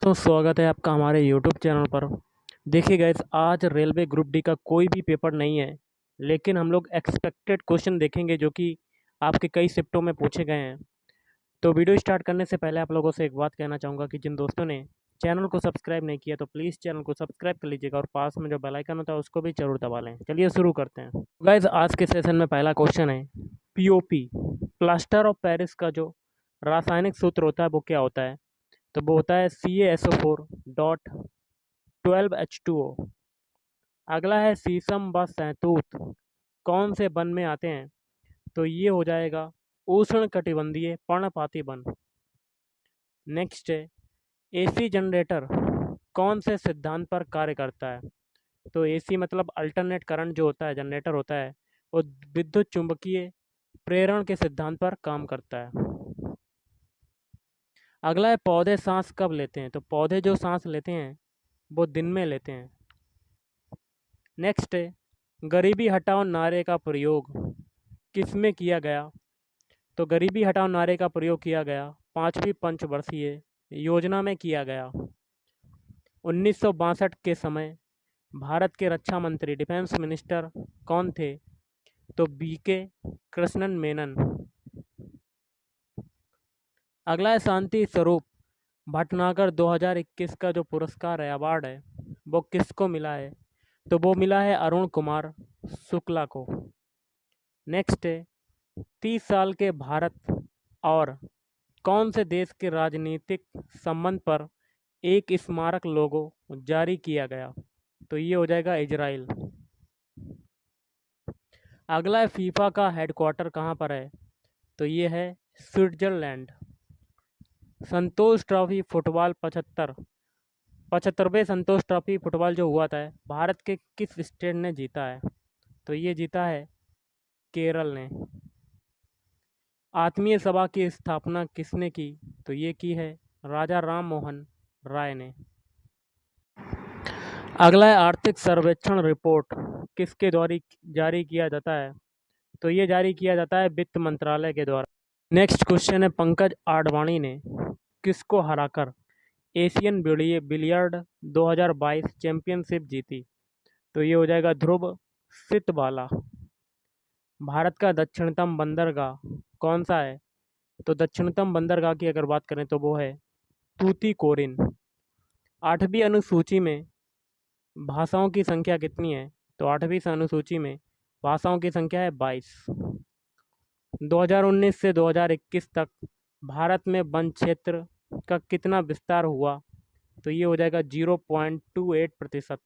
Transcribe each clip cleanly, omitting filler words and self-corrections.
तो स्वागत है आपका हमारे यूट्यूब चैनल पर। देखिए गाइस, आज रेलवे ग्रुप डी का कोई भी पेपर नहीं है, लेकिन हम लोग एक्सपेक्टेड क्वेश्चन देखेंगे जो कि आपके कई शिफ्टों में पूछे गए हैं। तो वीडियो स्टार्ट करने से पहले आप लोगों से एक बात कहना चाहूँगा कि जिन दोस्तों ने चैनल को सब्सक्राइब नहीं किया तो प्लीज़ चैनल को सब्सक्राइब कर लीजिएगा और पास में जो बेल आइकन होता है उसको भी जरूर दबा लें। चलिए शुरू करते हैं। गाइस, आज के सेशन में पहला क्वेश्चन है पीओपी, प्लास्टर ऑफ पेरिस का जो रासायनिक सूत्र होता है वो क्या होता है? तो वो होता है CaSO4.12H2O। अगला है शीशम व शहतूत कौन से वन में आते हैं? तो ये हो जाएगा उष्ण कटिबंधीय पर्णपाती वन। नेक्स्ट है एसी जनरेटर कौन से सिद्धांत पर कार्य करता है? तो एसी मतलब अल्टरनेट करंट जो होता है, जनरेटर होता है, वो विद्युत चुंबकीय प्रेरण के सिद्धांत पर काम करता है। अगला है पौधे सांस कब लेते हैं? तो पौधे जो सांस लेते हैं वो दिन में लेते हैं। नेक्स्ट है गरीबी हटाओ नारे का प्रयोग किस में किया गया? तो गरीबी हटाओ नारे का प्रयोग किया गया 5वीं पंचवर्षीय योजना में किया गया। 1962 के समय भारत के रक्षा मंत्री डिफेंस मिनिस्टर कौन थे? तो BK कृष्णन मेनन। अगला है शांति स्वरूप भटनागर 2021 का जो पुरस्कार है, अवार्ड है, वो किसको मिला है? तो वो मिला है अरुण कुमार शुक्ला को। नेक्स्ट है 30 साल के भारत और कौन से देश के राजनीतिक संबंध पर एक स्मारक लोगो जारी किया गया? तो ये हो जाएगा इजराइल। अगला है फीफा का हेडक्वार्टर कहाँ पर है? तो ये है स्विट्जरलैंड। संतोष ट्रॉफी फुटबॉल 75वें संतोष ट्रॉफी फुटबॉल जो हुआ था, भारत के किस स्टेट ने जीता है? तो ये जीता है केरल ने। आत्मीय सभा की स्थापना किसने की? तो ये की है राजा राम मोहन राय ने। अगला है आर्थिक सर्वेक्षण रिपोर्ट किसके द्वारा जारी किया जाता है? तो ये जारी किया जाता है वित्त मंत्रालय के द्वारा। नेक्स्ट क्वेश्चन है पंकज आडवाणी ने किसको हराकर एशियन बिलियर्ड 2022 चैंपियनशिप जीती? तो ये हो जाएगा ध्रुव सितवाला। भारत का दक्षिणतम बंदरगाह कौन सा है? तो दक्षिणतम बंदरगाह की अगर बात करें तो वो है तूतीकोरिन। 8वीं अनुसूची में भाषाओं की संख्या कितनी है? तो 8वीं अनुसूची में भाषाओं की संख्या है 22। 2019 से 2021 तक भारत में वन क्षेत्र का कितना विस्तार हुआ? तो ये हो जाएगा 0.28%।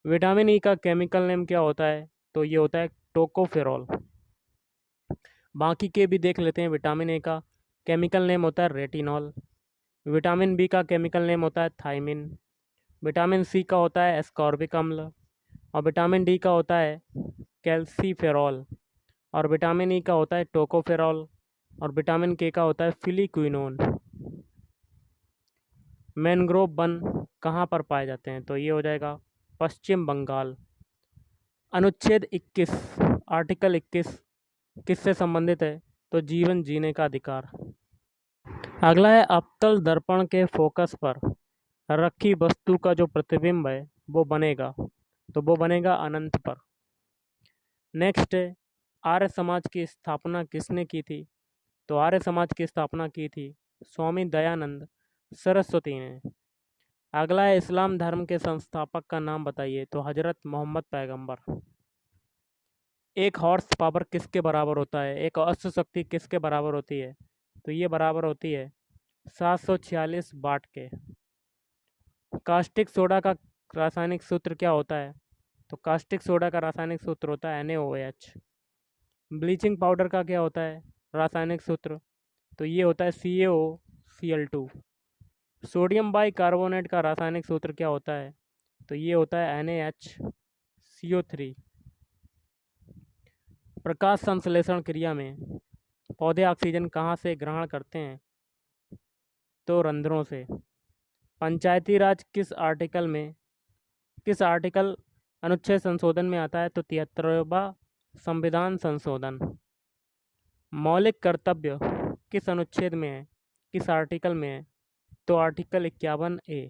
विटामिन ई का केमिकल नेम क्या होता है? तो ये होता है टोकोफेरॉल। बाकी के भी देख लेते हैं। विटामिन ए का केमिकल नेम होता है रेटिनॉल। विटामिन बी का केमिकल नेम होता है थायमिन। विटामिन सी का होता है एस्कॉर्बिक अम्ल। और विटामिन डी का होता है कैल्सीफेरॉल। और विटामिन ई का होता है टोकोफेरॉल। और विटामिन के का होता है फिलिक्विनोन। मैनग्रोव वन कहाँ पर पाए जाते हैं? तो ये हो जाएगा पश्चिम बंगाल। अनुच्छेद 21 आर्टिकल 21 किससे संबंधित है? तो जीवन जीने का अधिकार। अगला है अवतल दर्पण के फोकस पर रखी वस्तु का जो प्रतिबिंब है वो बनेगा, तो वो बनेगा अनंत पर। नेक्स्ट है आर्य समाज की स्थापना किसने की थी? तो आर्य समाज की स्थापना की थी स्वामी दयानंद सरस्वती ने। अगला है इस्लाम धर्म के संस्थापक का नाम बताइए? तो हजरत मोहम्मद पैगंबर। एक हॉर्स पावर किसके बराबर होता है? एक अश्व शक्ति किसके बराबर होती है? तो ये बराबर होती है 746 वाट के। कास्टिक सोडा का रासायनिक सूत्र क्या होता है? तो कास्टिक सोडा का रासायनिक सूत्र होता है NaOH। ब्लीचिंग पाउडर का क्या होता है रासायनिक सूत्र? तो ये होता है CaOCl2। सोडियम बाइकार्बोनेट का रासायनिक सूत्र क्या होता है? तो ये होता है NaHCO3। प्रकाश संश्लेषण क्रिया में पौधे ऑक्सीजन कहाँ से ग्रहण करते हैं? तो रंध्रों से। पंचायती राज किस आर्टिकल अनुच्छेद संशोधन में आता है? तो 73वां संविधान संशोधन। मौलिक कर्तव्य किस अनुच्छेद में है, किस आर्टिकल में है? तो आर्टिकल 51A।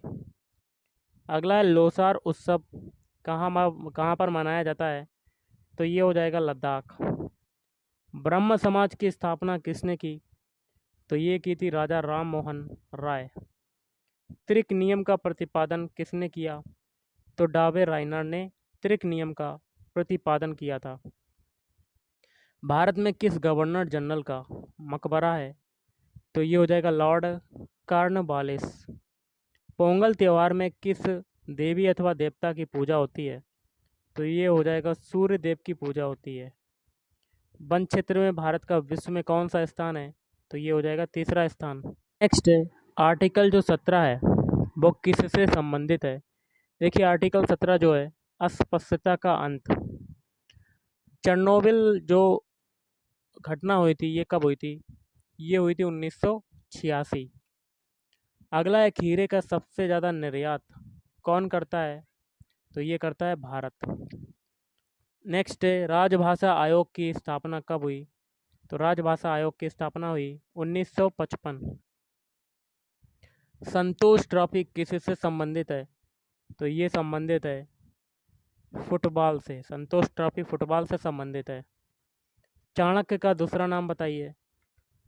अगला है लोसार उत्सव कहाँ पर मनाया जाता है, तो ये हो जाएगा लद्दाख। ब्रह्म समाज की स्थापना किसने की, तो ये की थी राजा राम मोहन राय। त्रिक नियम का प्रतिपादन किसने किया, तो डावे रायनर ने त्रिक नियम का प्रतिपादन किया था। भारत में किस गवर्नर जनरल का मकबरा है, तो ये हो जाएगा लॉर्ड कॉर्नवालिस। पोंगल त्यौहार में किस देवी अथवा देवता की पूजा होती है, तो ये हो जाएगा सूर्य देव की पूजा होती है। वन क्षेत्र में भारत का विश्व में कौन सा स्थान है, तो ये हो जाएगा तीसरा स्थान। नेक्स्ट है आर्टिकल जो 17 है वो किससे संबंधित है। देखिए आर्टिकल 17 जो है अस्पृश्यता का अंत। चेरनोबिल जो घटना हुई थी ये कब हुई थी, ये हुई थी 1986। अगला है हीरे का सबसे ज़्यादा निर्यात कौन करता है, तो ये करता है भारत। नेक्स्ट है राजभाषा आयोग की स्थापना कब हुई, तो राजभाषा आयोग की स्थापना हुई 1955। संतोष ट्रॉफी किससे संबंधित है, तो ये संबंधित है फुटबॉल से। संतोष ट्रॉफी फुटबॉल से संबंधित है। चाणक्य का दूसरा नाम बताइए,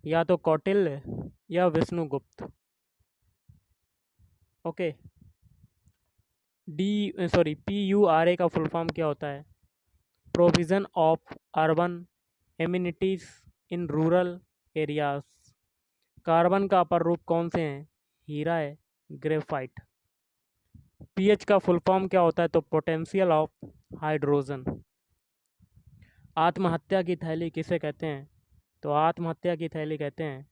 या तो कौटिल्य या विष्णुगुप्त। ओके, PURA का फुल फॉर्म क्या होता है, provision of urban amenities in rural areas. Carbon का अपर रूप कौन से हैं, हीरा है, ग्रेफाइट। पीएच का फुल फॉर्म क्या होता है, तो पोटेंशियल ऑफ हाइड्रोजन। आत्महत्या की थैली किसे कहते हैं, तो आत्महत्या की थैली कहते हैं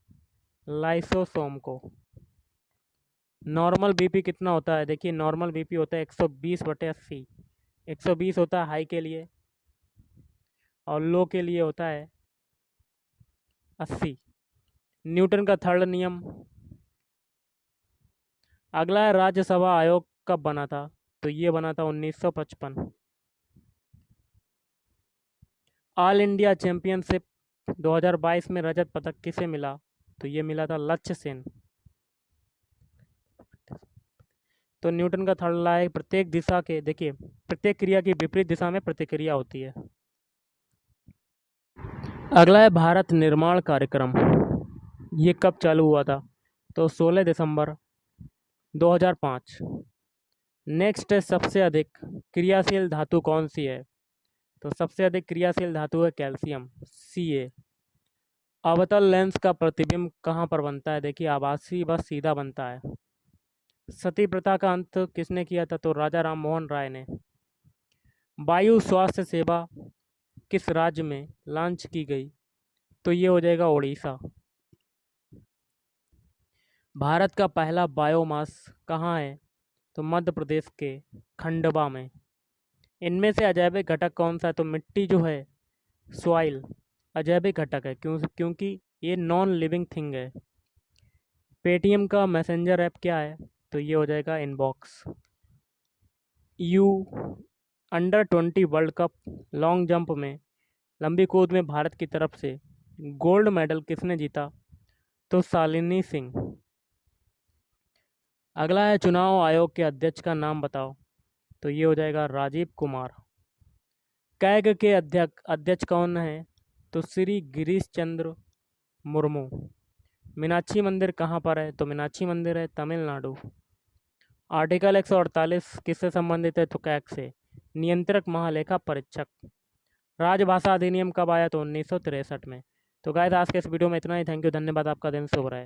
लाइसोसोम को। नॉर्मल बीपी कितना होता है, देखिए नॉर्मल बीपी होता है 120/80। 120 होता है हाई के लिए और लो के लिए होता है 80। न्यूटन का थर्ड नियम। अगला है राज्यसभा आयोग कब बना था, तो ये बना था 1955। ऑल इंडिया चैम्पियनशिप 2022 में रजत पदक किसे मिला, तो ये मिला था लक्ष्य सेन। तो न्यूटन का थर्ड लॉ है प्रत्येक दिशा के, देखिए प्रत्येक क्रिया की विपरीत दिशा में प्रतिक्रिया होती है। अगला है भारत निर्माण कार्यक्रम, ये कब चालू हुआ था, तो 16 दिसंबर 2005। नेक्स्ट है सबसे अधिक क्रियाशील धातु कौन सी है, तो सबसे अधिक क्रियाशील धातु है कैल्शियम Ca। अवतल लेंस का प्रतिबिंब कहाँ पर बनता है, देखिए आभासी व सीधा बनता है। सती प्रथा का अंत किसने किया था, तो राजा राम मोहन राय ने। वायु स्वास्थ्य सेवा किस राज्य में लॉन्च की गई, तो ये हो जाएगा उड़ीसा। भारत का पहला बायोमास कहाँ है, तो मध्य प्रदेश के खंडवा में। इनमें से अजैविक घटक कौन सा है, तो मिट्टी जो है सॉइल अजैविक घटक है, क्योंकि ये नॉन लिविंग थिंग है। पेटीएम का मैसेंजर ऐप क्या है, तो ये हो जाएगा inbox. Under world cup long jump में लंबी कूद में भारत की तरफ से गोल्ड मेडल किसने जीता, तो शालिनी सिंह। अगला है चुनाव आयोग के अध्यक्ष का नाम बताओ, तो ये हो जाएगा राजीव कुमार। कैग के अध्यक्ष कौन है, तो श्री गिरीश चंद्र मुर्मू। मीनाक्षी मंदिर कहाँ पर है, तो मीनाक्षी मंदिर है तमिलनाडु। आर्टिकल 148 किससे संबंधित है, तो कैग से। नियंत्रक महालेखा परीक्षक। राजभाषा अधिनियम कब आया, तो 1963 में। तो गाइस आज के इस वीडियो में इतना ही। थैंक यू, धन्यवाद, आपका दिन शुभ रहे।